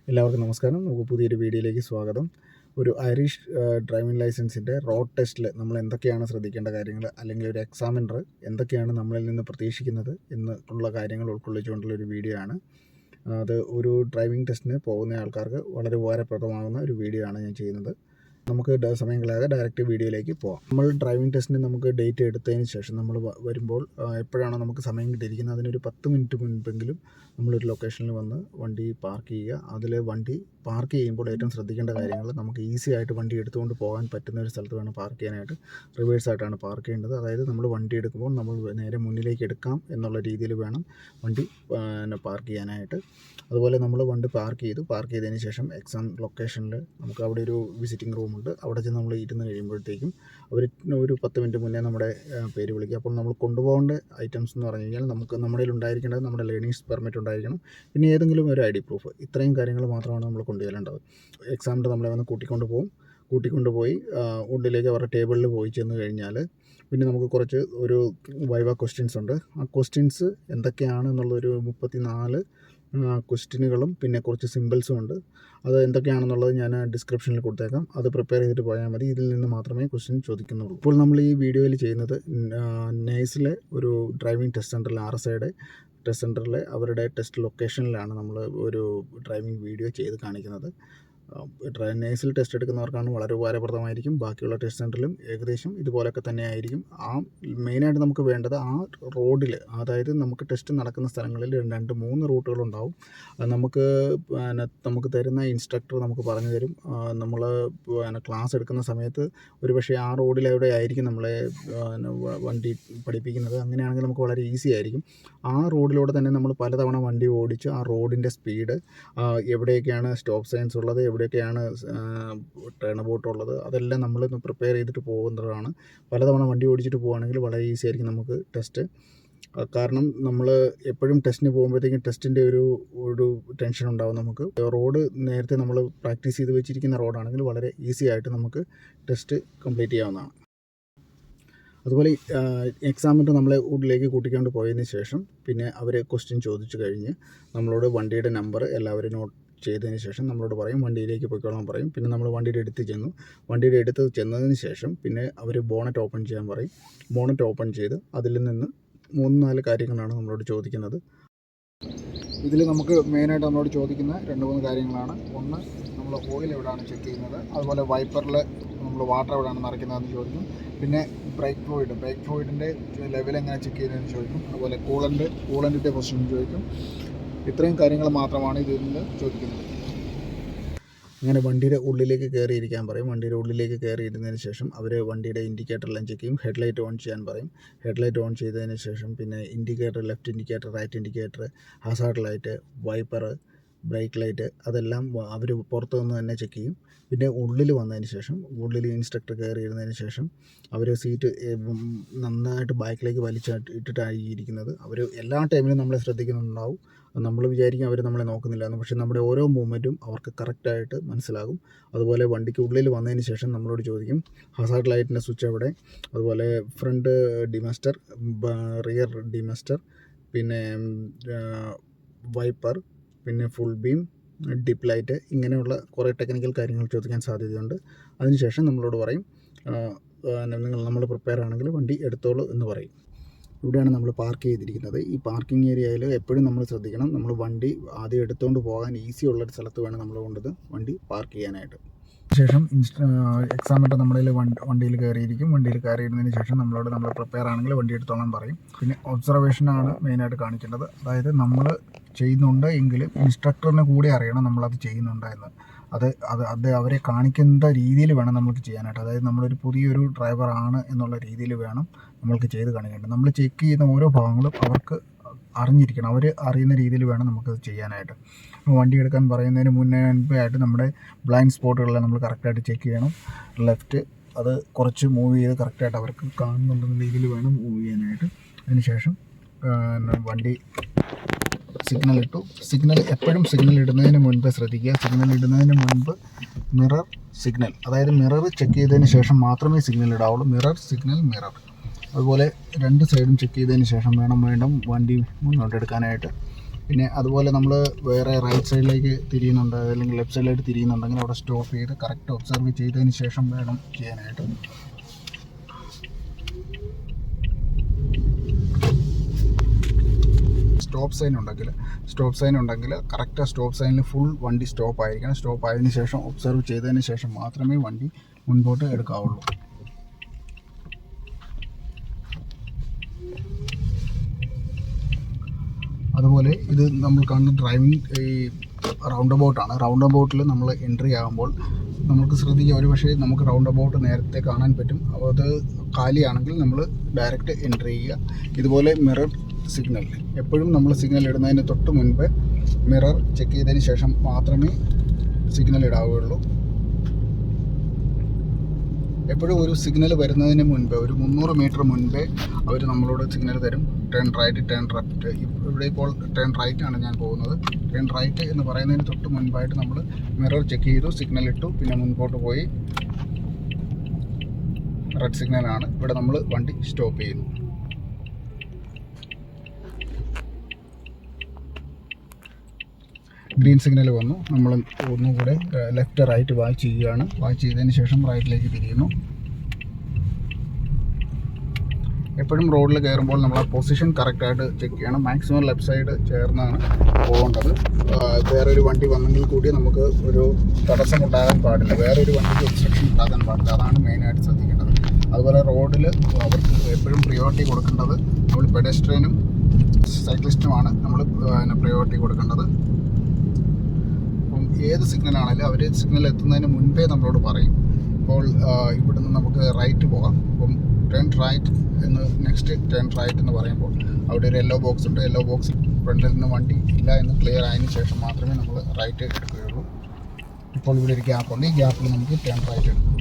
എല്ലാവർക്കും നമസ്കാരം. നമുക്ക് പുതിയൊരു വീഡിയോയിലേക്ക് സ്വാഗതം. ഒരു ഐറിഷ് ഡ്രൈവിംഗ് ലൈസൻസിൻ്റെ റോഡ് ടെസ്റ്റിൽ നമ്മൾ എന്തൊക്കെയാണ് ശ്രദ്ധിക്കേണ്ട കാര്യങ്ങൾ, അല്ലെങ്കിൽ ഒരു എക്സാമിനർ എന്തൊക്കെയാണ് നമ്മളിൽ നിന്ന് പ്രതീക്ഷിക്കുന്നത് എന്നുള്ള കാര്യങ്ങൾ ഉൾക്കൊള്ളിച്ചുകൊണ്ടുള്ള ഒരു വീഡിയോ ആണ്. അത് ഒരു ഡ്രൈവിംഗ് ടെസ്റ്റിന് പോകുന്ന ആൾക്കാർക്ക് വളരെ ഉപകാരപ്രദമാകുന്ന ഒരു വീഡിയോ ആണ് ഞാൻ ചെയ്യുന്നത്. നമുക്ക് സമയം കളയാതെ ഡയറക്റ്റ് വീഡിയോയിലേക്ക് പോകാം. നമ്മൾ ഡ്രൈവിംഗ് ടെസ്റ്റിന് നമുക്ക് ഡേറ്റ് എടുത്തതിന് ശേഷം നമ്മൾ വരുമ്പോൾ എപ്പോഴാണോ നമുക്ക് സമയം കിട്ടിയിരിക്കുന്നത് അതിനൊരു 10 മിനിറ്റ് മുൻപെങ്കിലും നമ്മളൊരു ലൊക്കേഷനിൽ വന്ന് വണ്ടി പാർക്ക് ചെയ്യുക. അതിൽ വണ്ടി പാർക്ക് ചെയ്യുമ്പോൾ ഏറ്റവും ശ്രദ്ധിക്കേണ്ട കാര്യങ്ങൾ, നമുക്ക് ഈസി ആയിട്ട് വണ്ടി എടുത്തുകൊണ്ട് പോകാൻ പറ്റുന്ന ഒരു സ്ഥലത്ത് വേണം പാർക്ക് ചെയ്യാനായിട്ട്. റിവേഴ്സായിട്ടാണ് പാർക്ക് ചെയ്യേണ്ടത്. അതായത് നമ്മൾ വണ്ടി എടുക്കുമ്പോൾ നമ്മൾ നേരെ മുന്നിലേക്ക് എടുക്കാം എന്നുള്ള രീതിയിൽ വേണം വണ്ടി പാർക്ക് ചെയ്യാനായിട്ട്. അതുപോലെ നമ്മൾ വണ്ടി പാർക്ക് ചെയ്തതിന് ശേഷം എക്സാം ലൊക്കേഷനിൽ നമുക്ക് അവിടെ ഒരു വിസിറ്റിംഗ് റൂമുണ്ട്. അവിടെ ചെന്ന് നമ്മൾ ഇരുന്ന് കഴിയുമ്പോഴത്തേക്കും അവർ ഒരു 10 മിനിറ്റ് മുന്നേ നമ്മുടെ പേര് വിളിക്കുക. അപ്പോൾ നമ്മൾ കൊണ്ടുപോകേണ്ട ഐറ്റംസ് എന്ന് പറഞ്ഞു കഴിഞ്ഞാൽ നമ്മുടെ കയ്യിൽ ഉണ്ടായിരിക്കേണ്ടത് നമ്മുടെ ലേണിംഗ്സ് പെർമിറ്റ് ഉണ്ടായിരിക്കണം, പിന്നെ ഏതെങ്കിലും ഒരു ID പ്രൂഫ്. ഇത്രയും കാര്യങ്ങൾ മാത്രമാണ് നമ്മൾ കൊണ്ടുചെല്ലേണ്ടത്. എക്സാമിൻ്റെ നമ്മളെ വന്ന് കൂട്ടിക്കൊണ്ടുപോയി ഉള്ളിലേക്ക് അവരുടെ ടേബിളിൽ പോയി ചെന്ന് കഴിഞ്ഞാൽ പിന്നെ നമുക്ക് കുറച്ച് ഒരു വൈവ ക്വസ്റ്റ്യൻസ് ഉണ്ട്. ആ ക്വസ്റ്റ്യൻസ് എന്തൊക്കെയാണെന്നുള്ളൊരു 34 ക്വസ്റ്റ്യനുകളും പിന്നെ കുറച്ച് സിമ്പിൾസും ഉണ്ട്. അത് എന്തൊക്കെയാണെന്നുള്ളത് ഞാൻ ഡിസ്ക്രിപ്ഷനിൽ കൊടുത്തേക്കാം. അത് പ്രിപ്പയർ ചെയ്തിട്ട് പോയാൽ മതി. ഇതിൽ നിന്ന് മാത്രമേ ക്വസ്റ്റ്യൻ ചോദിക്കുന്നുള്ളൂ. ഇപ്പോൾ നമ്മൾ ഈ വീഡിയോയിൽ ചെയ്യുന്നത് നൈസിലെ ഒരു ഡ്രൈവിംഗ് ടെസ്റ്റ് സെൻറ്ററിൽ, RSIയുടെ ടെസ്റ്റ് സെൻറ്ററിൽ അവരുടെ ടെസ്റ്റ് ലൊക്കേഷനിലാണ് നമ്മൾ ഒരു ഡ്രൈവിംഗ് വീഡിയോ ചെയ്ത് കാണിക്കുന്നത്. നൈസിൽ ടെസ്റ്റ് എടുക്കുന്നവർക്കാണ് വളരെ ഉപകാരപ്രദമായിരിക്കും. ബാക്കിയുള്ള ടെസ്റ്റ് സെൻറ്ററിലും ഏകദേശം ഇതുപോലൊക്കെ തന്നെ ആയിരിക്കും. മെയിനായിട്ട് നമുക്ക് വേണ്ടത് ആ റോഡിൽ, അതായത് നമുക്ക് ടെസ്റ്റ് നടക്കുന്ന സ്ഥലങ്ങളിൽ 2-3 റൂട്ടുകളുണ്ടാവും. നമുക്ക് തരുന്ന ഇൻസ്ട്രക്ടർ നമുക്ക് പറഞ്ഞു തരും. നമ്മൾ ക്ലാസ് എടുക്കുന്ന സമയത്ത് ഒരുപക്ഷെ ആ റോഡിലെവിടെ ആയിരിക്കും നമ്മളെ വണ്ടി പഠിപ്പിക്കുന്നത്. അങ്ങനെയാണെങ്കിൽ നമുക്ക് വളരെ ഈസി ആയിരിക്കും. ആ റോഡിലൂടെ തന്നെ നമ്മൾ പലതവണ വണ്ടി ഓടിച്ച് ആ റോഡിൻ്റെ സ്പീഡ്, എവിടെയൊക്കെയാണ് സ്റ്റോപ്പ് സൈൻസ് ഉള്ളത്, എവിടെയൊക്കെയാണ് ടേൺ അബൌട്ട് ഉള്ളത്, അതെല്ലാം നമ്മൾ പ്രിപ്പയർ ചെയ്തിട്ട് പോകുന്നതാണ്. പലതവണ വണ്ടി ഓടിച്ചിട്ട് പോവുകയാണെങ്കിൽ വളരെ ഈസി ആയിരിക്കും നമുക്ക് ടെസ്റ്റ്. കാരണം നമ്മൾ എപ്പോഴും ടെസ്റ്റിന് പോകുമ്പോഴത്തേക്കും ടെസ്റ്റിൻ്റെ ഒരു ടെൻഷൻ ഉണ്ടാവും നമുക്ക്. റോഡ് നേരത്തെ നമ്മൾ പ്രാക്ടീസ് ചെയ്ത് വെച്ചിരിക്കുന്ന റോഡാണെങ്കിൽ വളരെ ഈസി ആയിട്ട് നമുക്ക് ടെസ്റ്റ് കംപ്ലീറ്റ് ചെയ്യാവുന്നതാണ്. അതുപോലെ എക്സാമിന് നമ്മളെ ഉള്ളിലേക്ക് കൂട്ടിക്കൊണ്ട് പോയതിന് ശേഷം പിന്നെ അവർ ക്വസ്റ്റ്യൻ ചോദിച്ചു കഴിഞ്ഞ് നമ്മളോട് വണ്ടിയുടെ നമ്പർ എല്ലാവരും നോട്ട് ചെയ്തതിന് ശേഷം നമ്മളോട് പറയും വണ്ടിയിലേക്ക് പോയിക്കോളാൻ പറയും. പിന്നെ നമ്മൾ വണ്ടിയുടെ അടുത്ത് ചെന്നതിന് ശേഷം പിന്നെ അവർ ബോണറ്റ് ഓപ്പൺ ചെയ്യാൻ പറയും. ബോണറ്റ് ഓപ്പൺ ചെയ്ത് അതിൽ നിന്ന് 3-4 കാര്യങ്ങളാണ് നമ്മളോട് ചോദിക്കുന്നത്. ഇതിൽ നമുക്ക് മെയിനായിട്ട് നമ്മളോട് ചോദിക്കുന്ന 2-3 കാര്യങ്ങളാണ്. ഒന്ന്, നമ്മൾ ഓയിൽ എവിടെയാണ് ചെക്ക് ചെയ്യുന്നത്, അതുപോലെ വൈപ്പറിൽ നമ്മൾ വാട്ടർ എവിടെയാണ് നിറയ്ക്കുന്നതെന്ന് ചോദിക്കും. പിന്നെ ബ്രേക്ക് ഫ്ലൂയിഡിൻ്റെ ലെവൽ എങ്ങനെ ചെക്ക് ചെയ്യുന്നതെന്ന് ചോദിക്കും. അതുപോലെ കൂളൻറ്റിൻ്റെ ക്വസ്റ്റ്യൻ ചോദിക്കും. ഇത്രയും കാര്യങ്ങൾ മാത്രമാണ് ഇതിൽ നിന്ന് ചോദിക്കുന്നത്. അങ്ങനെ വണ്ടിയുടെ ഉള്ളിലേക്ക് കയറിയിരിക്കാൻ പറയും. വണ്ടിയുടെ ഉള്ളിലേക്ക് കയറിയിരുന്നതിന് ശേഷം അവർ വണ്ടിയുടെ ഇൻഡിക്കേറ്ററെല്ലാം ചെക്ക് ചെയ്യും. ഹെഡ്ലൈറ്റ് ഓൺ ചെയ്യാൻ പറയും. ഹെഡ്ലൈറ്റ് ഓൺ ചെയ്തതിന് ശേഷം പിന്നെ indicator, left indicator, right indicator, hazard light, wiper, brake light, അതെല്ലാം അവർ പുറത്തു നിന്ന് തന്നെ ചെക്ക് ചെയ്യും. പിന്നെ ഉള്ളിൽ വന്നതിന് ശേഷം, ഉള്ളിൽ ഇൻസ്ട്രക്ടർ കയറിയിരുന്നതിന് ശേഷം അവർ സീറ്റ് നന്നായിട്ട് ബാക്കിലേക്ക് വലിച്ചിട്ടിട്ടാണ് ഇരിക്കുന്നത്. അവർ എല്ലാ ടൈമിലും നമ്മളെ ശ്രദ്ധിക്കുന്നുണ്ടാവും. നമ്മൾ വിചാരിക്കും അവർ നമ്മളെ നോക്കുന്നില്ല എന്ന്, പക്ഷേ നമ്മുടെ ഓരോ മൂവ്മെൻറ്റും അവർക്ക് കറക്റ്റായിട്ട് മനസ്സിലാകും. അതുപോലെ വണ്ടിക്ക് ഉള്ളിൽ വന്നതിന് ശേഷം നമ്മളോട് ചോദിക്കും ഹസാർഡ് ലൈറ്റിൻ്റെ സ്വിച്ച് എവിടെ, അതുപോലെ ഫ്രണ്ട് ഡിമസ്റ്റർ, റിയർ ഡിമസ്റ്റർ, പിന്നെ വൈപ്പർ, പിന്നെ ഫുൾ ബീം, ഡിപ്പ് ലൈറ്റ്, ഇങ്ങനെയുള്ള കുറേ ടെക്നിക്കൽ കാര്യങ്ങൾ ചോദിക്കാൻ സാധ്യതയുണ്ട്. അതിനുശേഷം നമ്മളോട് പറയും നമ്മൾ പ്രിപ്പയർ ആണെങ്കിൽ വണ്ടി എടുത്തോളൂ എന്ന് പറയും. ഇവിടെയാണ് നമ്മൾ പാർക്ക് ചെയ്തിരിക്കുന്നത്. ഈ പാർക്കിംഗ് ഏരിയയിൽ എപ്പോഴും നമ്മൾ ശ്രദ്ധിക്കണം. നമ്മൾ വണ്ടി ആദ്യം എടുത്തുകൊണ്ട് പോകാൻ ഈസി ഉള്ളൊരു സ്ഥലത്ത് വേണം നമ്മൾ വണ്ടി പാർക്ക് ചെയ്യാനായിട്ട്. ശേഷം എക്സാമിൻ്റെ നമ്മളിൽ വണ്ടിയിൽ കയറിയിരിക്കും. വണ്ടിയിൽ കയറിയിരുന്നതിന് ശേഷം നമ്മൾ പ്രിപ്പയർ ആണെങ്കിൽ വണ്ടി എടുത്തോളാൻ പറയും. പിന്നെ ഒബ്സർവേഷനാണ് മെയിനായിട്ട് കാണിക്കേണ്ടത്. അതായത് നമ്മൾ ചെയ്യുന്നുണ്ട് എങ്കിലും ഇൻസ്ട്രക്ടറിന് കൂടി അറിയണം നമ്മളത് ചെയ്യുന്നുണ്ട് എന്ന്. അത് അവരെ കാണിക്കുന്ന രീതിയിൽ വേണം നമുക്ക് ചെയ്യാനായിട്ട്. അതായത് നമ്മളൊരു പുതിയൊരു ഡ്രൈവറാണ് എന്നുള്ള രീതിയിൽ വേണം നമ്മൾക്ക് ചെയ്ത് കാണിക്കേണ്ടത്. നമ്മൾ ചെക്ക് ചെയ്യുന്ന ഓരോ ഭാഗങ്ങളും അവർക്ക് അറിഞ്ഞിരിക്കണം. അവർ അറിയുന്ന രീതിയിൽ വേണം നമുക്കത് ചെയ്യാനായിട്ട്. വണ്ടി എടുക്കാൻ പറയുന്നതിന് മുൻപായിട്ട് നമ്മുടെ ബ്ലൈൻഡ് സ്പോട്ടുകളെല്ലാം നമ്മൾ കറക്റ്റായിട്ട് ചെക്ക് ചെയ്യണം. ലെഫ്റ്റ് അത് കുറച്ച് മൂവ് ചെയ്ത് കറക്റ്റായിട്ട് അവർക്ക് കാണുന്നുണ്ടെന്ന രീതിയിൽ വേണം മൂവ് ചെയ്യാനായിട്ട്. അതിനുശേഷം വണ്ടി എപ്പോഴും സിഗ്നൽ ഇടുന്നതിന് മുൻപ് ശ്രദ്ധിക്കുക. സിഗ്നൽ ഇടുന്നതിന് മുൻപ് മിറർ സിഗ്നൽ, അതായത് മിറർ ചെക്ക് ചെയ്തതിന് ശേഷം മാത്രമേ സിഗ്നൽ ഇടാവുള്ളൂ. മിറർ അതുപോലെ 2 സൈഡും ചെക്ക് ചെയ്തതിന് ശേഷം വേണം വീണ്ടും വണ്ടി മുന്നോട്ടെടുക്കാനായിട്ട്. പിന്നെ അതുപോലെ നമ്മൾ വേറെ റൈറ്റ് സൈഡിലേക്ക് തിരിയുന്നുണ്ട് അല്ലെങ്കിൽ ലെഫ്റ്റ് സൈഡിലേക്ക് തിരിയുന്നുണ്ടെങ്കിൽ അവിടെ സ്റ്റോപ്പ് ചെയ്ത് കറക്റ്റ് ഒബ്സർവ് ചെയ്തതിന് ശേഷം വേണം ചെയ്യാനായിട്ട്. സ്റ്റോപ്പ് സൈൻ ഉണ്ടെങ്കിൽ കറക്റ്റ് സ്റ്റോപ്പ് സൈനിൽ ഫുൾ വണ്ടി സ്റ്റോപ്പ് ആയിരിക്കണം. സ്റ്റോപ്പ് ആയതിനു ശേഷം ഒബ്സർവ് ചെയ്തതിന് ശേഷം മാത്രമേ വണ്ടി മുൻപോട്ട് എടുക്കാവുള്ളൂ. അതുപോലെ ഇത് നമ്മൾ കാണുന്ന ഡ്രൈവിംഗ് ഈ റൗണ്ട് അബൌട്ടാണ്. റൗണ്ട് അബൌട്ടിൽ നമ്മൾ എൻട്രി ആകുമ്പോൾ നമുക്ക് ശ്രദ്ധിക്കുക, ഒരു പക്ഷേ നമുക്ക് റൗണ്ട് അബൌട്ട് നേരത്തെ കാണാൻ പറ്റും. അപ്പോൾ അത് കാലിയാണെങ്കിൽ നമ്മൾ ഡയറക്റ്റ് എൻട്രി ചെയ്യുക. ഇതുപോലെ മിറർ സിഗ്നൽ എപ്പോഴും നമ്മൾ സിഗ്നൽ ഇടുന്നതിന് തൊട്ട് മുൻപ് മിറർ ചെക്ക് ചെയ്തതിന് ശേഷം മാത്രമേ സിഗ്നൽ ഇടാവുകയുള്ളൂ. എപ്പോഴും ഒരു സിഗ്നൽ വരുന്നതിന് മുൻപ് ഒരു 300 മീറ്റർ മുൻപേ അവർ നമ്മളോട് സിഗ്നൽ തരും. Turn right, turn left. ഇവിടെ ഇപ്പോൾ ടേൺ റൈറ്റ് ആണ് ഞാൻ പോകുന്നത്. ടേൺ റൈറ്റ് എന്ന് പറയുന്നതിന് തൊട്ട് മുൻപായിട്ട് നമ്മൾ മിറർ ചെക്ക് ചെയ്തു, സിഗ്നൽ ഇട്ടു, പിന്നെ മുൻപോട്ട് പോയി. റെഡ് സിഗ്നലാണ്. ഇവിടെ നമ്മൾ വണ്ടി സ്റ്റോപ്പ് ചെയ്യുന്നു. ഗ്രീൻ സിഗ്നൽ വന്നു. നമ്മൾ ഒന്നുകൂടെ ലെഫ്റ്റ് റൈറ്റ് വാച്ച് ചെയ്യുകയാണ്. വാച്ച് ചെയ്തതിന് ശേഷം റൈറ്റിലേക്ക് തിരിയുന്നു. എപ്പോഴും റോഡിൽ കയറുമ്പോൾ നമ്മൾ ആ പൊസിഷൻ കറക്റ്റായിട്ട് ചെക്ക് ചെയ്യണം. മാക്സിമം ലെഫ്റ്റ് സൈഡ് ചേർന്നാണ് പോകേണ്ടത്. വേറൊരു വണ്ടി വന്നെങ്കിൽ കൂടി നമുക്ക് ഒരു തടസ്സം ഉണ്ടാകാൻ പാടില്ല, വേറൊരു വണ്ടിക്ക് ഒബ്സ്ട്രക്ഷൻ ഉണ്ടാകാൻ പാടില്ല. അതാണ് മെയിനായിട്ട് ശ്രദ്ധിക്കേണ്ടത്. അതുപോലെ റോഡിൽ അവർക്ക് എപ്പോഴും പ്രിയോറിറ്റി കൊടുക്കേണ്ടത് നമ്മൾ പെഡസ്ട്രിയനും സൈക്ലിസ്റ്റുമാണ് നമ്മൾ പ്രിയോറിറ്റി കൊടുക്കേണ്ടത്. ഏത് സിഗ്നലാണെങ്കിലും അവർ സിഗ്നൽ എത്തുന്നതിന് മുൻപേ നമ്മളോട് പറയും. ഇപ്പോൾ ഇവിടുന്ന് നമുക്ക് റൈറ്റ് പോകാം. അപ്പം ടേൺ റൈറ്റ് എന്ന് നെക്സ്റ്റ് ടേൺ റൈറ്റ് എന്ന് പറയുമ്പോൾ അവിടെ ഒരു യെല്ലോ ബോക്സ് ഉണ്ട്. യെല്ലോ ബോക്സിൽ ഫ്രണ്ടിൽ നിന്ന് വണ്ടി ഇല്ല എന്ന് ക്ലിയർ ആയതിനു ശേഷം മാത്രമേ നമ്മൾ റൈറ്റ് എടുക്കുകയുള്ളൂ. ഇപ്പോൾ ഇവിടെ ഒരു ഗ്യാപ്പുണ്ട്. ഈ ഗ്യാപ്പിൽ നമുക്ക് ടേൺ റൈറ്റ് എടുക്കും.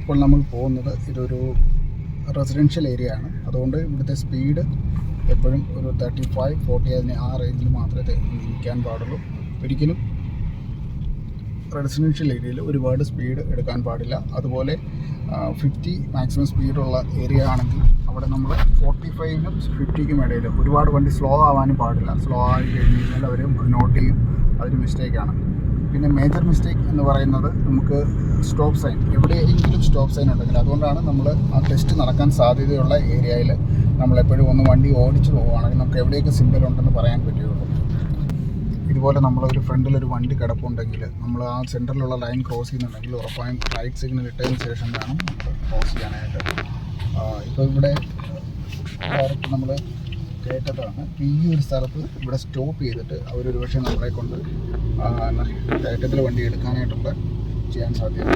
ഇപ്പോൾ നമ്മൾ പോകുന്നത് ഇതൊരു റെസിഡൻഷ്യൽ ഏരിയ ആണ്. അതുകൊണ്ട് ഇവിടുത്തെ സ്പീഡ് എപ്പോഴും ഒരു 35-40 അതിന് ആ റേഞ്ചിൽ മാത്രമേ നിൽക്കാൻ പാടുള്ളൂ. ഒരിക്കലും റെസിഡൻഷ്യൽ ഏരിയയിൽ ഒരുപാട് സ്പീഡ് എടുക്കാൻ പാടില്ല. അതുപോലെ 50 മാക്സിമം സ്പീഡുള്ള ഏരിയ ആണെങ്കിൽ അവിടെ നമ്മൾ 45-നും 50-ക്കും ഇടയിൽ ഒരുപാട് വണ്ടി സ്ലോ ആവാനും പാടില്ല. സ്ലോ ആയി കഴിഞ്ഞ് കഴിഞ്ഞാൽ അവർ നോട്ട് ചെയ്യും. അതൊരു മിസ്റ്റേക്കാണ്. പിന്നെ മേജർ മിസ്റ്റേക്ക് എന്ന് പറയുന്നത് നമുക്ക് സ്റ്റോപ്പ് സൈൻ, എവിടെയെങ്കിലും സ്റ്റോപ്പ് സൈൻ ഉണ്ടെങ്കിൽ, അതുകൊണ്ടാണ് നമ്മൾ ആ ടെസ്റ്റ് നടക്കാൻ സാധ്യതയുള്ള ഏരിയയിൽ നമ്മളെപ്പോഴും ഒന്ന് വണ്ടി ഓടിച്ച് പോവുകയാണെങ്കിൽ നമുക്ക് എവിടെയൊക്കെ സിമ്പിൾ ഉണ്ടെന്ന് പറയാൻ പറ്റുകയുള്ളൂ. ഇതുപോലെ നമ്മളൊരു ഫ്രണ്ടിലൊരു വണ്ടി കിടപ്പുണ്ടെങ്കിൽ നമ്മൾ ആ സെൻറ്ററിലുള്ള ലൈൻ ക്രോസ് ചെയ്യുന്നുണ്ടെങ്കിൽ ഉറപ്പായും റൈറ്റ് സിഗ്നൽ ഇട്ടതിന് ശേഷം വേണം നമുക്ക് ക്രോസ് ചെയ്യാനായിട്ട്. ഇപ്പോൾ ഇവിടെ ഡയറക്റ്റ് നമ്മൾ കയറ്റത്താണ്. ഈ ഒരു സ്ഥലത്ത് ഇവിടെ സ്റ്റോപ്പ് ചെയ്തിട്ട് അവരൊരു പക്ഷേ നമ്മളെ കൊണ്ട് കയറ്റത്തിൽ വണ്ടി എടുക്കാനായിട്ടുള്ള ചെയ്യാൻ സാധ്യത.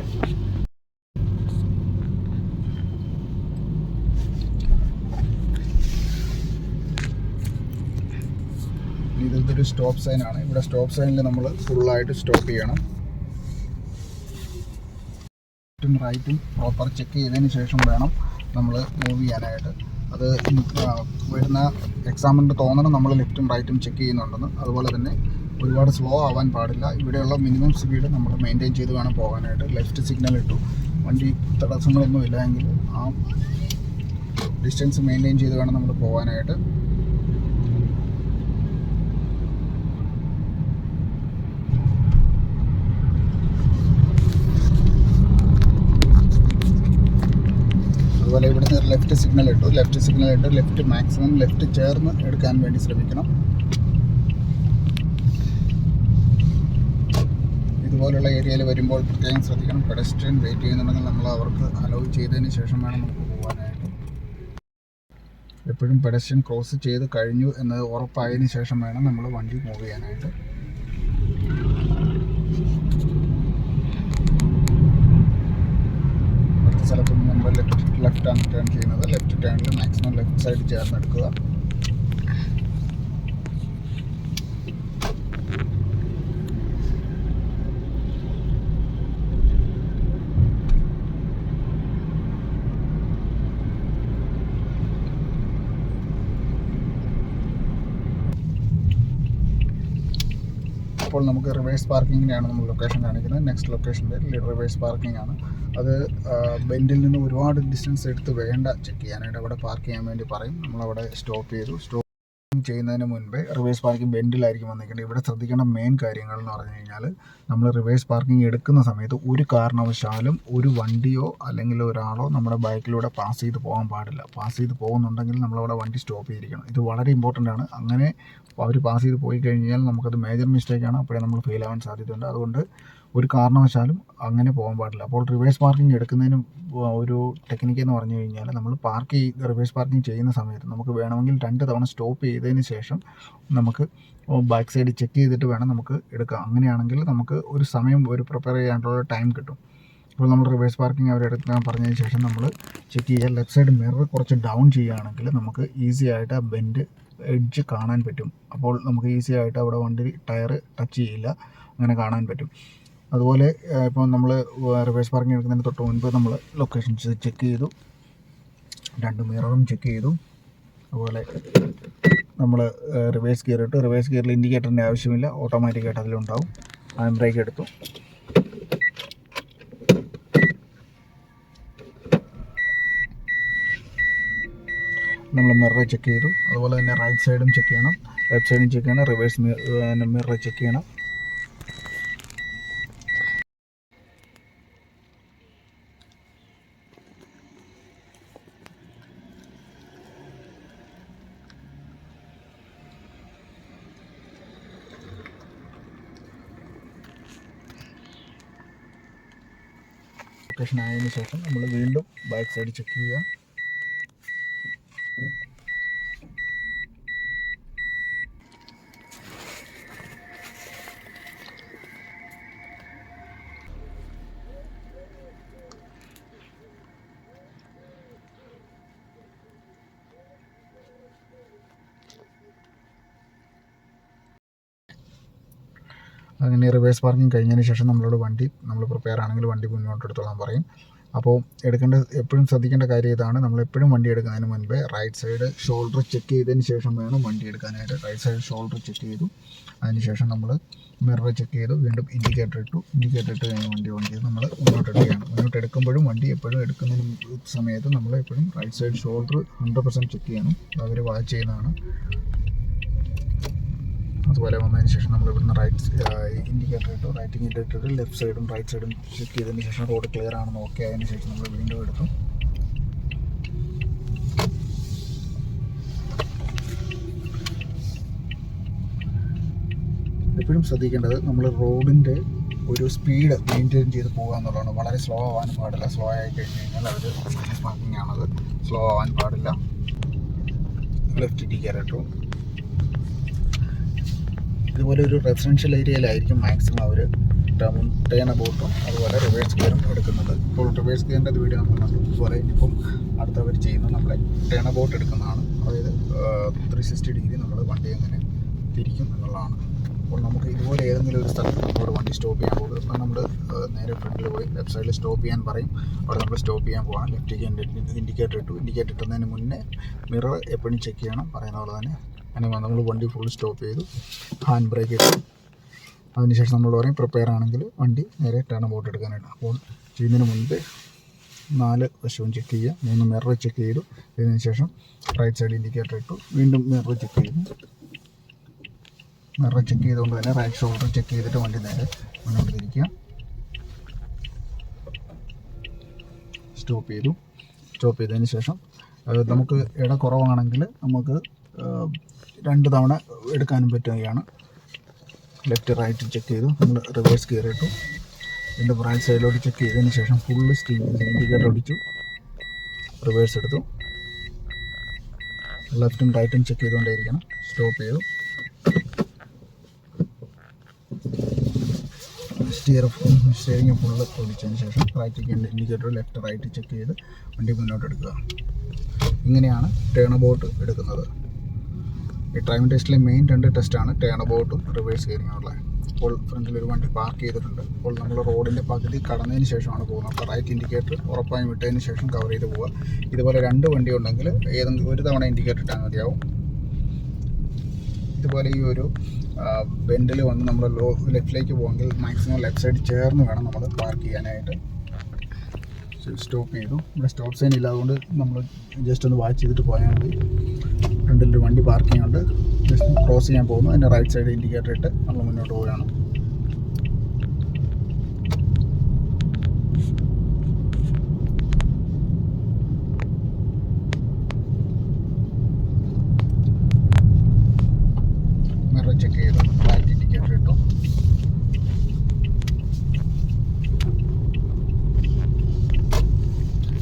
ഇതൊരു സ്റ്റോപ്പ് സൈനാണ്. ഇവിടെ സ്റ്റോപ്പ് സൈനിൽ നമ്മൾ ഫുള്ളായിട്ട് സ്റ്റോപ്പ് ചെയ്യണം. ലെഫ്റ്റും റൈറ്റും പ്രോപ്പർ ചെക്ക് ചെയ്തതിന് ശേഷം വേണം നമ്മൾ മൂവ് ചെയ്യാനായിട്ട്. അത് വരുന്ന എക്സാമിൻ്റെ തോന്നണം നമ്മൾ ലെഫ്റ്റും റൈറ്റും ചെക്ക് ചെയ്യുന്നുണ്ടെന്ന്. അതുപോലെ തന്നെ ഒരുപാട് സ്ലോ ആവാൻ പാടില്ല. ഇവിടെയുള്ള മിനിമം സ്പീഡ് നമ്മൾ മെയിൻറ്റെയിൻ ചെയ്ത് വേണം പോകാനായിട്ട്. ലെഫ്റ്റ് സിഗ്നൽ ഇട്ടു, വണ്ടി തടസ്സങ്ങളൊന്നും ഇല്ലെങ്കിൽ ആ ഡിസ്റ്റൻസ് മെയിൻറ്റെയിൻ ചെയ്ത് വേണം നമ്മൾ പോകാനായിട്ട്. അതുപോലെ ഇവിടുന്ന് ലെഫ്റ്റ് സിഗ്നൽ ഇട്ടു, ലെഫ്റ്റ് മാക്സിമം ലെഫ്റ്റ് ചേർന്ന് എടുക്കാൻ വേണ്ടി ശ്രമിക്കണം. ഇതുപോലുള്ള ഏരിയയിൽ വരുമ്പോൾ പ്രത്യേകം ശ്രദ്ധിക്കണം. പെഡസ്ട്രിയൻ വെയിറ്റ് ചെയ്യുന്നുണ്ടെങ്കിൽ നമ്മൾ അവർക്ക് അലോ ചെയ്തതിന് ശേഷം വേണം നമുക്ക് പോകാനായിട്ട്. എപ്പോഴും പെഡസ്ട്രിയൻ ക്രോസ് ചെയ്ത് കഴിഞ്ഞു എന്ന് ഉറപ്പായതിനു ശേഷം വേണം നമ്മൾ വണ്ടി മൂവ് ചെയ്യാനായിട്ട്. സ്ഥലത്തുനിന്ന് നമ്മൾ ലെഫ്റ്റാണ് ടേൺ ചെയ്യുന്നത്. ലെഫ്റ്റ് ടേണിൽ മാക്സിമം ലെഫ്റ്റ് സൈഡ് ചേർന്നെടുക്കുക. ഇപ്പോൾ നമുക്ക് റിവേഴ്സ് പാർക്കിങ്ങിനെയാണ് നമ്മൾ ലൊക്കേഷൻ കാണിക്കുന്നത്. നെക്സ്റ്റ് ലൊക്കേഷൻ്റെ റിവേഴ്സ് പാർക്കിംഗ് ആണ്. അത് ബെൻഡിൽ നിന്ന് ഒരുപാട് ഡിസ്റ്റൻസ് എടുത്ത് വേണ്ട ചെക്ക് ചെയ്യാനായിട്ട്. അവിടെ പാർക്ക് ചെയ്യാൻ വേണ്ടി പറയും. നമ്മളവിടെ സ്റ്റോപ്പ് ചെയ്തു. ചെയ്യുന്നതിന് മുൻപേ റിവേഴ്സ് പാർക്കിംഗ് ബെൻഡിലായിരിക്കും വന്നിരിക്കേണ്ടത്. ഇവിടെ ശ്രദ്ധിക്കേണ്ട മെയിൻ കാര്യങ്ങൾ എന്ന് പറഞ്ഞു കഴിഞ്ഞാൽ, നമ്മൾ റിവേഴ്സ് പാർക്കിംഗ് എടുക്കുന്ന സമയത്ത് ഒരു കാരണവശാലും ഒരു വണ്ടിയോ അല്ലെങ്കിൽ ഒരാളോ നമ്മുടെ ബൈക്കിലൂടെ പാസ് ചെയ്ത് പോകാൻ പാടില്ല. പാസ് ചെയ്ത് പോകുന്നുണ്ടെങ്കിൽ നമ്മളവിടെ വണ്ടി സ്റ്റോപ്പ് ചെയ്തിരിക്കണം. ഇത് വളരെ ഇമ്പോർട്ടൻ്റ് ആണ്. അങ്ങനെ അവർ പാസ് ചെയ്ത് പോയി കഴിഞ്ഞാൽ നമുക്കത് മേജർ മിസ്റ്റേക്കാണ്. അപ്പോഴേ നമ്മൾ ഫെയിൽ ആവാൻ സാധ്യതയുണ്ട്. അതുകൊണ്ട് ഒരു കാരണവശാലും അങ്ങനെ പോകാൻ പാടില്ല. അപ്പോൾ റിവേഴ്സ് പാർക്കിംഗ് എടുക്കുന്നതിന് ഒരു ടെക്നിക്ക് എന്ന് പറഞ്ഞു കഴിഞ്ഞാൽ, നമ്മൾ റിവേഴ്സ് പാർക്കിംഗ് ചെയ്യുന്ന സമയത്ത് നമുക്ക് വേണമെങ്കിൽ 2 തവണ സ്റ്റോപ്പ് ചെയ്തതിന് ശേഷം നമുക്ക് ബാക്ക് സൈഡ് ചെക്ക് ചെയ്തിട്ട് വേണം നമുക്ക് എടുക്കാം. അങ്ങനെയാണെങ്കിൽ നമുക്ക് ഒരു സമയം പ്രിപ്പയർ ചെയ്യാനുള്ള ടൈം കിട്ടും. അപ്പോൾ നമ്മൾ റിവേഴ്സ് പാർക്കിംഗ് അവരെടുക്കാൻ പറഞ്ഞതിന് ശേഷം നമ്മൾ ചെക്ക് ചെയ്യുക. ലെഫ്റ്റ് സൈഡ് മിറർ കുറച്ച് ഡൗൺ ചെയ്യുകയാണെങ്കിൽ നമുക്ക് ഈസി ആയിട്ട് ആ ബെൻഡ് എഡ്ജ് കാണാൻ പറ്റും. അപ്പോൾ നമുക്ക് ഈസി ആയിട്ട് അവിടെ വണ്ടി ടയർ ടച്ച് ചെയ്യില്ല, അങ്ങനെ കാണാൻ പറ്റും. അതുപോലെ ഇപ്പോൾ നമ്മൾ റിവേഴ്സ് പാർക്കിംഗ് എടുക്കുന്നതിന് തൊട്ട് മുൻപ് നമ്മൾ ലൊക്കേഷൻ ചെക്ക് ചെയ്തു, 2 മിററും ചെക്ക് ചെയ്തു. അതുപോലെ നമ്മൾ റിവേഴ്സ് ഗിയർ ഇട്ടു. റിവേഴ്സ് ഗിയറിൽ ഇൻഡിക്കേറ്ററിൻ്റെ ആവശ്യമില്ല, ഓട്ടോമാറ്റിക്കായിട്ട് അതിലുണ്ടാവും. ഹാൻഡ് ബ്രേക്ക് എടുത്തു. നമ്മൾ മിറർ ചെക്ക് ചെയ്തു. അതുപോലെ തന്നെ റൈറ്റ് സൈഡും ചെക്ക് ചെയ്യണം, ലെഫ്റ്റ് സൈഡും ചെക്ക് ചെയ്യണം. റിവേഴ്സ് മിറർ ചെക്ക് ചെയ്യണം. ലൊക്കേഷൻ ആയതിനു ശേഷം നമ്മൾ വീണ്ടും ബാക്ക് സൈഡ് ചെക്ക് ചെയ്യുക. അങ്ങനെ റിവേഴ്സ് പാർക്കിംഗ് കഴിഞ്ഞതിന് ശേഷം നമ്മൾ പ്രിപ്പയർ ആണെങ്കിൽ വണ്ടി മുന്നോട്ട് എടുത്തോളാൻ പറയും. അപ്പോൾ എപ്പോഴും ശ്രദ്ധിക്കേണ്ട കാര്യം ഇതാണ്, നമ്മളെപ്പോഴും വണ്ടി എടുക്കുന്നതിന് മുൻപേ റൈറ്റ് സൈഡ് ഷോൾഡർ ചെക്ക് ചെയ്തതിന് ശേഷം വേണം വണ്ടി എടുക്കാനായിട്ട്. റൈറ്റ് സൈഡ് ഷോൾഡർ ചെക്ക് ചെയ്തു, അതിനുശേഷം നമ്മൾ മിറർ ചെക്ക് ചെയ്തു, വീണ്ടും ഇൻഡിക്കേറ്റർ ഇട്ട് കഴിഞ്ഞ് വണ്ടി നമ്മൾ മുന്നോട്ട് എടുക്കുകയാണ്. മുന്നോട്ട് എടുക്കുമ്പോഴും വണ്ടി എപ്പോഴും എടുക്കുന്നതിന് സമയത്ത് നമ്മൾ എപ്പോഴും റൈറ്റ് സൈഡ് ഷോൾഡർ 100% ചെക്ക് ചെയ്യണം. അവർ വാച്ച് ചെയ്യുന്നതാണ്. അതുപോലെ വന്നതിന് ശേഷം നമ്മൾ ഇവിടുന്ന് ഇൻഡിക്കേറ്റർ ഇട്ടു, റൈറ്റ് ഇൻഡിക്കേറ്റർ ഇട്ട് ലെഫ്റ്റ് സൈഡും റൈറ്റ് സൈഡും ചെക്ക് ചെയ്തതിന് ശേഷം റോഡ് ക്ലിയർ ആണെന്ന് ഓക്കെ ആയതിനു ശേഷം നമ്മൾ വീണ്ടും എടുത്തു. എപ്പോഴും ശ്രദ്ധിക്കേണ്ടത് നമ്മൾ റോഡിൻ്റെ ഒരു സ്പീഡ് മെയിൻറ്റെയിൻ ചെയ്ത് പോകുക എന്നുള്ളതാണ്. വളരെ സ്ലോ ആവാൻ പാടില്ല. സ്ലോ ആയി കഴിഞ്ഞ് കഴിഞ്ഞാൽ അവർ പാർക്കിംഗ് ആണത്. സ്ലോ ആവാൻ പാടില്ല. ലെഫ്റ്റ് ഇൻഡിക്കേറ്റർ ഇട്ടു. ഇതുപോലെ ഒരു റെസിഡൻഷ്യൽ ഏരിയയിലായിരിക്കും മാക്സിമം അവർ ടേൺ അബൌട്ടും അതുപോലെ റിവേഴ്സ് ഗിയറും എടുക്കുന്നത്. ഇപ്പോൾ റിവേഴ്സ് ഗിയറിൻ്റെ വീഡിയോ നമ്മൾ കണ്ടു. അതുപോലെ ഇനിയിപ്പം അടുത്തവർ ചെയ്യുന്നത് നമ്മളെ ടേൺ അബൌട്ട് എടുക്കുന്നതാണ്. അതായത് 360 ഡിഗ്രി നമ്മൾ വണ്ടി എങ്ങനെ തിരിക്കും എന്നുള്ളതാണ്. അപ്പോൾ നമുക്ക് ഇതുപോലെ ഏതെങ്കിലും ഒരു സ്ഥലത്ത് നമ്മളോട് വണ്ടി സ്റ്റോപ്പ് ചെയ്യാൻ പോകും. അപ്പോൾ നമ്മൾ നേരെ ഫ്രണ്ടിൽ പോയി ലെഫ്റ്റ് സൈഡിൽ സ്റ്റോപ്പ് ചെയ്യാൻ പറയും. അവിടെ നമ്മൾ സ്റ്റോപ്പ് ചെയ്യാൻ പോകണം. ലെഫ്റ്റ് ഇൻഡിക്കേറ്റർ ഇട്ടുന്നതിന് മുന്നേ മിറർ എപ്പോഴും ചെക്ക് ചെയ്യണം, പറയുന്ന പോലെ തന്നെ. അങ്ങനെ നമ്മൾ വണ്ടി ഫുൾ സ്റ്റോപ്പ് ചെയ്തു, ഹാൻഡ് ബ്രേക്ക് ഇട്ടു. അതിനുശേഷം നമ്മൾ പറയും പ്രിപ്പയർ ആണെങ്കിൽ വണ്ടി നേരെ ടേൺ അബൌട്ട് എടുക്കാനായിട്ട്. അപ്പോൾ ചെയ്യുന്നതിന് മുൻപ് 4 വശവും ചെക്ക് ചെയ്യുക. 3 മിറർ ചെക്ക് ചെയ്തു. ഇതിന് ശേഷം റൈറ്റ് സൈഡ് ഇൻഡിക്കേറ്റർ ഇട്ടു, വീണ്ടും മിറർ ചെക്ക് ചെയ്തു. മിറർ ചെക്ക് ചെയ്തുകൊണ്ട് തന്നെ റൈറ്റ് ഷോൾഡർ ചെക്ക് ചെയ്തിട്ട് വണ്ടി നേരെ മുന്നോട്ട് തിരിക്കുക. സ്റ്റോപ്പ് ചെയ്തതിന് ശേഷം നമുക്ക് ഇട കുറവാണെങ്കിൽ നമുക്ക് 2 തവണ എടുക്കാനും പറ്റുകയാണ്. ലെഫ്റ്റ് റൈറ്റ് ചെക്ക് ചെയ്തു, നമ്മൾ റിവേഴ്സ് ഗിയർ ഇട്ടു, വീണ്ടും റൈറ്റ് സൈഡിലോട്ട് ചെക്ക് ചെയ്തതിന് ശേഷം ഫുള്ള് ഇൻഡിക്കേറ്റർ ഒടിച്ചു, റിവേഴ്സ് എടുത്തു. ലെഫ്റ്റും റൈറ്റും ചെക്ക് ചെയ്തുകൊണ്ടേയിരിക്കണം. സ്റ്റോപ്പ് ചെയ്തു. സ്റ്റിയറിംഗ് ഫുള്ള് ഒടിച്ചതിന് ശേഷം right indicator left right check ചെയ്ത് വണ്ടി മുന്നോട്ട് എടുക്കുക. ഇങ്ങനെയാണ് ടേൺ അബൌട്ട് എടുക്കുന്നത്. ഈ ഡ്രൈവിംഗ് ടെസ്റ്റിലെ മെയിൻ 2 ടെസ്റ്റാണ് ടേൺ അബൌട്ടും റിവേഴ്സ് ഗിയറിങ്ങുള്ള. ഇപ്പോൾ ഫ്രണ്ടിൽ ഒരു വണ്ടി പാർക്ക് ചെയ്തിട്ടുണ്ട്. അപ്പോൾ നമ്മൾ റോഡിൻ്റെ പകുതി കടന്നതിന് ശേഷമാണ് പോകുന്നത്. അപ്പോൾ റൈറ്റ് ഇൻഡിക്കേറ്റർ ഉറപ്പായും ഇട്ടതിന് ശേഷം കവർ ചെയ്ത് പോവുക. ഇതുപോലെ 2 വണ്ടി ഉണ്ടെങ്കിൽ ഏതെങ്കിലും ഒരു തവണ ഇൻഡിക്കേറ്റർ ഇട്ടാൽ മതിയാവും. ഇതുപോലെ ഈ ഒരു ബെൻഡിൽ വന്ന് നമ്മൾ ലെഫ്റ്റിലേക്ക് പോകണമെങ്കിൽ മാക്സിമം ലെഫ്റ്റ് സൈഡ് ചേർന്ന് വേണം നമ്മൾ പാർക്ക് ചെയ്യാനായിട്ട്. സ്റ്റോപ്പ് ചെയ്തു. ഇവിടെ സ്റ്റോപ്പ് സൈൻ ഇല്ല, അതുകൊണ്ട് നമ്മൾ ജസ്റ്റ് ഒന്ന് വാച്ച് ചെയ്തിട്ട് പോയാൽ മതി. ഫ്രണ്ടിലൊരു വണ്ടി പാർക്കിംഗ് ഉണ്ട്. ജസ്റ്റ് ക്രോസ് ചെയ്യാൻ പോകുന്നു. അതിൻ്റെ റൈറ്റ് സൈഡ് ഇൻഡിക്കേറ്റർ ഇട്ട് നമ്മൾ മുന്നോട്ട് പോവുകയാണ്. മിറർ ചെക്ക് ചെയ്തു, റൈറ്റ് ഇൻഡിക്കേറ്റർ ഇട്ടു.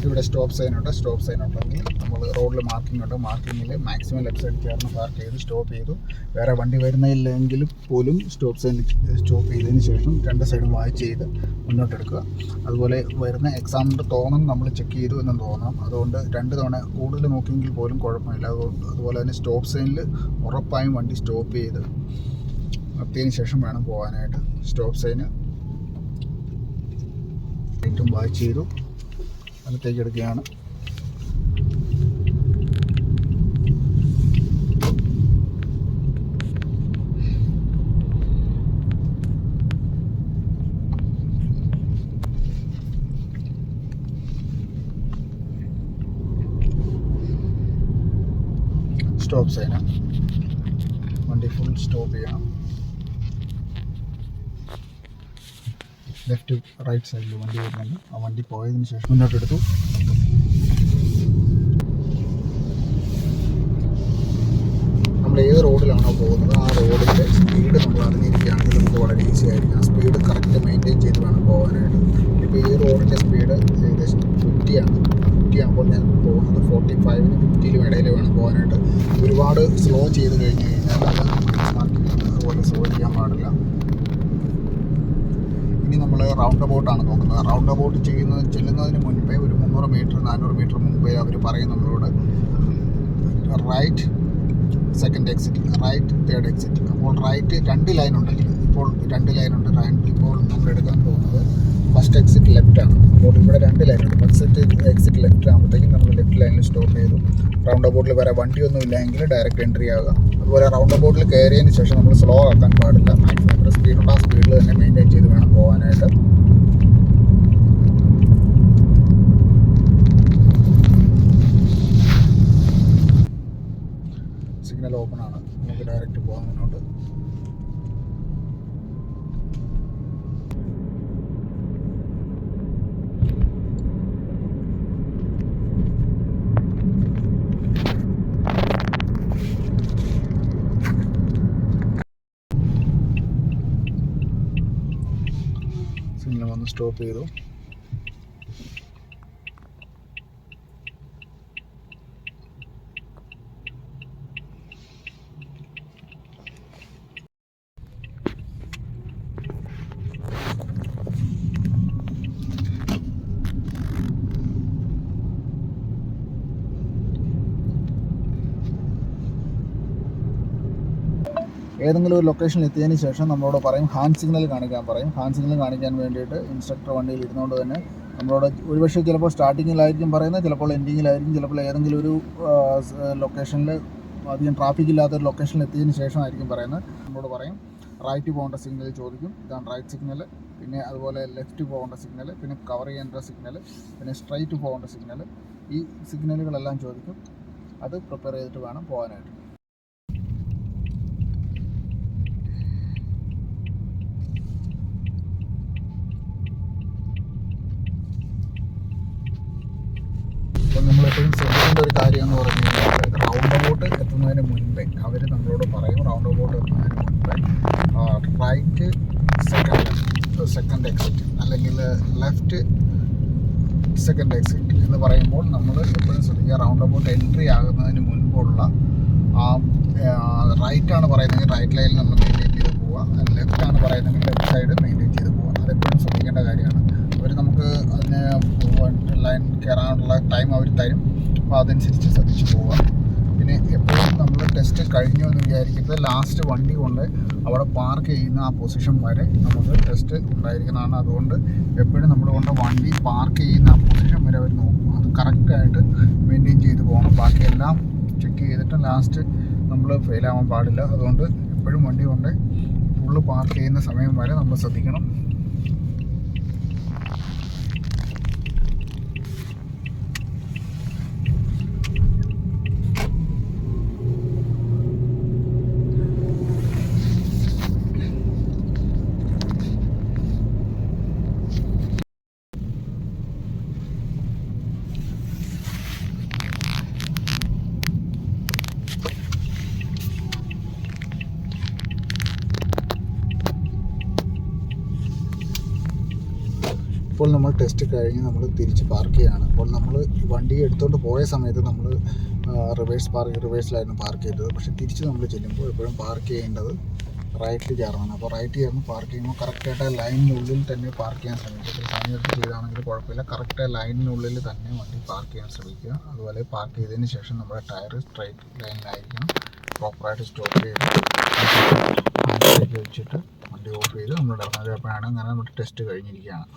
ഇവിടെ സ്റ്റോപ്പ് സൈൻ ഉണ്ട്. സ്റ്റോപ്പ് സൈൻ ഉണ്ടെങ്കിൽ നമ്മൾ റോഡിൽ മാർക്കിംഗ് ഉണ്ട്. മാർക്കിങ്ങിൽ മാക്സിമം ലെഫ്റ്റ് സൈഡ് ചേർന്ന് പാർക്ക് ചെയ്ത് സ്റ്റോപ്പ് ചെയ്തു. വേറെ വണ്ടി വരുന്നില്ലെങ്കിൽ പോലും സ്റ്റോപ്പ് സൈൻ സ്റ്റോപ്പ് ചെയ്തതിന് ശേഷം രണ്ട് സൈഡും വാച്ച് ചെയ്ത് മുന്നോട്ടെടുക്കുക. അതുപോലെ വരുന്ന എക്സാമിൻ്റെ തോന്നണം നമ്മൾ ചെക്ക് ചെയ്തു എന്നും തോന്നണം. അതുകൊണ്ട് 2 തവണ കൂടുതൽ നോക്കിയെങ്കിൽ പോലും കുഴപ്പമില്ല. അതുപോലെ തന്നെ സ്റ്റോപ്പ് സൈനിൽ ഉറപ്പായും വണ്ടി സ്റ്റോപ്പ് ചെയ്ത് നിർത്തിയതിന് ശേഷം വേണം പോകാനായിട്ട്. സ്റ്റോപ്പ് സൈന് ഏറ്റവും വാച്ച് ചെയ്തു അകത്തേക്ക് എടുക്കുകയാണ്. സ്റ്റോപ്പ് സൈന് വണ്ടി ഫുൾ സ്റ്റോപ്പ് ചെയ്യണം. ലെഫ്റ്റ് റൈറ്റ് സൈഡിൽ വണ്ടി വരുന്നുണ്ട്. ആ വണ്ടി പോയതിന് ശേഷം മുന്നോട്ടെടുത്തു. നമ്മൾ ഏത് റോഡിലാണോ പോകുന്നത് ആ റോഡിൻ്റെ സ്പീഡ് നമ്മൾ അറിഞ്ഞിരിക്കുകയാണെങ്കിൽ നമുക്ക് വളരെ ഈസി ആയിരിക്കും. ആ സ്പീഡ് കറക്റ്റ് മെയിൻറ്റെയിൻ ചെയ്ത് വേണം പോകാനായിട്ട്. ഇപ്പോൾ ഈ റോഡിൻ്റെ സ്പീഡ് ഏകദേശം 50 ആണ്. 50 ആകുമ്പോൾ ഞാൻ പോകുന്നത് 45-നും 50-നും ഇടയിൽ വേണം പോകാനായിട്ട്. ഒരുപാട് സ്ലോ ചെയ്ത് കഴിഞ്ഞ് കഴിഞ്ഞാൽ അത് മനസ്സിലാക്കിയിട്ടുണ്ട്. അതുപോലെ സ്ലോ ചെയ്യാൻ പാടില്ല. ഇനി നമ്മൾ റൗണ്ട് അബൌട്ടാണ് നോക്കുന്നത്. റൗണ്ട് അബൌട്ട് ചെല്ലുന്നതിന് മുൻപേ ഒരു 300 മീറ്റർ 400 മീറ്റർ മുമ്പേ അവർ പറയും നമ്മളോട് right second exit, right third exit. അപ്പോൾ റൈറ്റ് 2 ലൈൻ ഉണ്ടെങ്കിൽ, ഇപ്പോൾ 2 ലൈനുണ്ട്. ഇപ്പോൾ നമ്മൾ എടുക്കാൻ പോകുന്നത് ഫസ്റ്റ് എക്സിറ്റ് ലെഫ്റ്റ് ആണ്. അപ്പോൾ ഇവിടെ 2 ലൈനുണ്ട്. ഫസ്റ്റ് എക്സിറ്റ് ലെഫ്റ്റ് ആകുമ്പോഴത്തേക്കും നമ്മൾ ലെഫ്റ്റ് ലൈനിൽ സ്റ്റോപ്പ് ചെയ്തു. റൗണ്ട് അബൌട്ടിൽ വരെ വണ്ടിയൊന്നും ഇല്ലെങ്കിൽ ഡയറക്റ്റ് എൻട്രി ആകുക. അതുപോലെ റൗണ്ട് അബൌട്ടിൽ കയറിയതിന് ശേഷം നമ്മൾ സ്ലോ ആക്കാൻ പാടില്ല. മാക്സിമം എത്ര സ്പീഡുണ്ട് ആ സ്പീഡിൽ തന്നെ മെയിൻറ്റെയിൻ ചെയ്ത് വേണം പോകാനായിട്ട്. സിഗ്നൽ ഓപ്പൺ ആണ്, നമുക്ക് ഡയറക്റ്റ് പോകാൻ മുന്നോട്ട്. സിഗ്നൽ വന്ന് സ്റ്റോപ്പ് ചെയ്തു. ഏതെങ്കിലും ഒരു ലൊക്കേഷനിൽ എത്തിയതിന് ശേഷം നമ്മളോട് പറയും ഹാൻഡ് സിഗ്നൽ കാണിക്കാൻ പറയും. ഹാൻഡ് സിഗ്നൽ കാണിക്കാൻ വേണ്ടിയിട്ട് ഇൻസ്ട്രക്ടർ വണ്ടിയിൽ ഇരുന്നുകൊണ്ട് തന്നെ നമ്മളോട് ഒരുപക്ഷെ ചിലപ്പോൾ സ്റ്റാർട്ടിങ്ങിലായിരിക്കും പറയുന്നത്, ചിലപ്പോൾ എൻഡിങ്ങിലായിരിക്കും, ചിലപ്പോൾ ഏതെങ്കിലും ഒരു ലൊക്കേഷനിൽ അധികം ട്രാഫിക് ഇല്ലാത്തൊരു ലൊക്കേഷനിൽ എത്തിയതിന് ശേഷമായിരിക്കും പറയുന്നത്. നമ്മളോട് പറയും റൈറ്റ് പോകേണ്ട സിഗ്നൽ ചോദിക്കും. ഇതാണ് റൈറ്റ് സിഗ്നൽ. പിന്നെ അതുപോലെ ലെഫ്റ്റ് പോകേണ്ട സിഗ്നൽ, പിന്നെ കവർ ചെയ്യേണ്ട സിഗ്നൽ, പിന്നെ സ്ട്രൈറ്റ് പോകേണ്ട സിഗ്നൽ. ഈ സിഗ്നലുകളെല്ലാം ചോദിക്കും. അത് പ്രിപ്പയർ ചെയ്തിട്ട് വേണം പോകാനായിട്ട്. അപ്പോൾ നമ്മളെപ്പോഴും ശ്രദ്ധിക്കേണ്ട ഒരു കാര്യം എന്ന് പറഞ്ഞു കഴിഞ്ഞാൽ റൗണ്ട് അബൌട്ട് എത്തുന്നതിന് മുൻപേ അവർ നമ്മളോട് പറയും റൗണ്ട് അബൌട്ട് എത്തുന്നതിന് മുൻപേ റൈറ്റ് സെക്കൻഡ് എക്സിറ്റ് അല്ലെങ്കിൽ ലെഫ്റ്റ് സെക്കൻഡ് എക്സിറ്റ് എന്ന് പറയുമ്പോൾ നമ്മൾ എപ്പോഴും ശ്രദ്ധിക്കുക റൗണ്ട് അബൌട്ട് എൻട്രി ആകുന്നതിന് മുൻപുള്ള ആ റൈറ്റാണ് പറയുന്നതെങ്കിൽ റൈറ്റ് ലൈനിൽ നമ്മൾ മെയിൻറ്റെയിൻ ചെയ്ത് പോവുക, ലെഫ്റ്റാണ് പറയുന്നതെങ്കിൽ ലെഫ്റ്റ് സൈഡ് മെയിൻറ്റെയിൻ ചെയ്ത് പോവുക. അതെപ്പോഴും ശ്രദ്ധിക്കേണ്ട കാര്യമാണ്. അവർ നമുക്ക് അതിന് ലൈൻ കയറാനുള്ള ടൈം അവർ തരും. അപ്പോൾ അതനുസരിച്ച് ശ്രദ്ധിച്ച് പോവുക. പിന്നെ എപ്പോഴും നമ്മൾ ടെസ്റ്റ് കഴിഞ്ഞു എന്ന് വിചാരിക്കരുത്. ലാസ്റ്റ് വണ്ടി കൊണ്ട് അവിടെ പാർക്ക് ചെയ്യുന്ന ആ പൊസിഷൻ വരെ നമുക്ക് ടെസ്റ്റ് ഉണ്ടായിരിക്കുന്നതാണ്. അതുകൊണ്ട് എപ്പോഴും നമ്മൾ കൊണ്ട് വണ്ടി പാർക്ക് ചെയ്യുന്ന ആ പൊസിഷൻ വരെ അവർ നോക്കും. അത് കറക്റ്റായിട്ട് മെയിൻറ്റെയിൻ ചെയ്ത് പോകണം. ബാക്കിയെല്ലാം ചെക്ക് ചെയ്തിട്ട് ലാസ്റ്റ് നമ്മൾ ഫെയിലാവാൻ പാടില്ല. അതുകൊണ്ട് എപ്പോഴും വണ്ടി കൊണ്ട് ഫുള്ള് പാർക്ക് ചെയ്യുന്ന സമയം വരെ നമ്മൾ ശ്രദ്ധിക്കണം. ഇപ്പോൾ നമ്മൾ ടെസ്റ്റ് കഴിഞ്ഞ് നമ്മൾ തിരിച്ച് പാർക്ക് ചെയ്യുകയാണ്. അപ്പോൾ നമ്മൾ വണ്ടി എടുത്തുകൊണ്ട് പോയ സമയത്ത് നമ്മൾ റിവേഴ്സിലായിരുന്നു പാർക്ക് ചെയ്തത്. പക്ഷേ തിരിച്ച് നമ്മൾ ചെല്ലുമ്പോൾ എപ്പോഴും പാർക്ക് ചെയ്യേണ്ടത് റൈറ്റിൽ ചേർന്നാണ്. അപ്പോൾ റൈറ്റ് ചേർന്ന് പാർക്ക് ചെയ്യുമ്പോൾ കറക്റ്റായിട്ട് ലൈനിനുള്ളിൽ തന്നെ പാർക്ക് ചെയ്യാൻ ശ്രമിക്കുക. ഇപ്പോൾ സമയത്ത് ചെയ്താണെങ്കിൽ കുഴപ്പമില്ല. കറക്റ്റ് ലൈനിനുള്ളിൽ തന്നെ വണ്ടി പാർക്ക് ചെയ്യാൻ ശ്രമിക്കുക. അതുപോലെ പാർക്ക് ചെയ്തതിന് ശേഷം നമ്മുടെ ടയർ സ്ട്രൈറ്റ് ലൈനിലായിരിക്കണം. പ്രോപ്പറായിട്ട് സ്റ്റോപ്പ് ചെയ്ത് വെച്ചിട്ട് വണ്ടി ഓഫ് ചെയ്ത് നമ്മൾ ഇറങ്ങുന്നത്. അപ്പോഴാണ് അങ്ങനെ നമ്മുടെ ടെസ്റ്റ് കഴിഞ്ഞിരിക്കുകയാണ്.